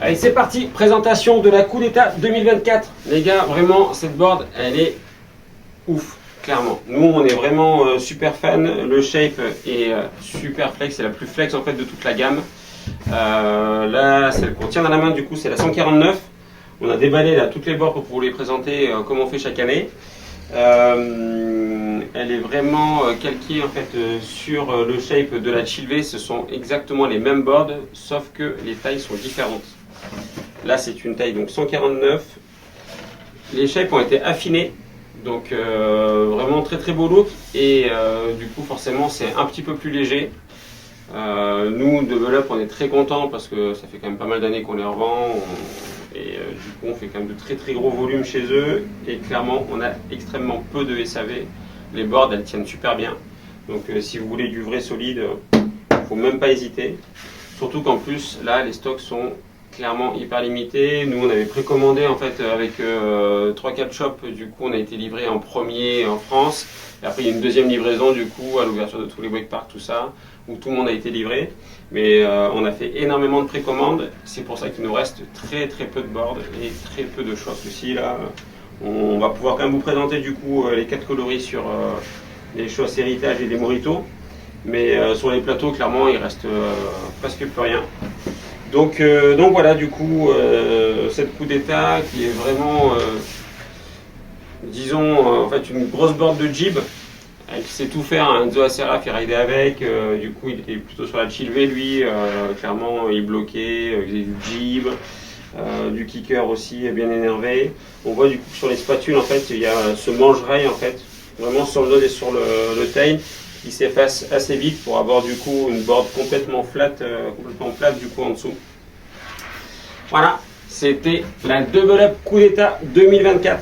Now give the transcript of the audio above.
Allez, c'est parti, présentation de la Coup d'État 2024. Les gars, vraiment, cette board, elle est ouf, clairement. Nous, on est vraiment super fan. Le shape est super flex, c'est la plus flex en fait de toute la gamme. Là, celle qu'on tient dans la main, du coup, c'est la 149. On a déballé là toutes les boards pour vous les présenter comme on fait chaque année. Elle est vraiment calquée en fait sur le shape de la Chilv. Ce sont exactement les mêmes boards, sauf que les tailles sont différentes. Là, c'est une taille donc 149. Les shapes ont été affinés, donc vraiment très très beau look. Et du coup, forcément, c'est un petit peu plus léger. Nous, de Velop, on est très contents parce que ça fait quand même pas mal d'années qu'on les revend. Et du coup, on fait quand même de très très gros volumes chez eux. Et clairement, on a extrêmement peu de SAV. Les boards, elles tiennent super bien. Donc si vous voulez du vrai solide, il ne faut même pas hésiter. Surtout qu'en plus, là, les stocks sont clairement hyper limités. Nous, on avait précommandé en fait avec 3-4 shops. Du coup, on a été livré en premier en France. Et après, il y a une deuxième livraison du coup à l'ouverture de tous les wake parks, tout ça, où tout le monde a été livré. Mais on a fait énormément de précommandes. C'est pour ça qu'il nous reste très très peu de boards et très peu de choix. Ceci là, on va pouvoir quand même vous présenter du coup les 4 coloris sur les choses héritage et les moritos. Mais sur les plateaux, clairement, il reste presque plus rien. Donc voilà, du coup, cette Coup d'État qui est vraiment, disons, en fait une grosse board de jib. Il sait tout faire, un Enzo Acera fait rider avec, du coup il était plutôt sur la Chilv lui, clairement il bloquait, il faisait du jib, du kicker aussi bien énervé. On voit du coup sur les spatules en fait il y a ce manche-rail en fait, vraiment sur le node et sur le tail, qui s'efface assez vite pour avoir du coup une board complètement plate du coup en dessous. Voilà, c'était la Double Up Coup d'État 2024.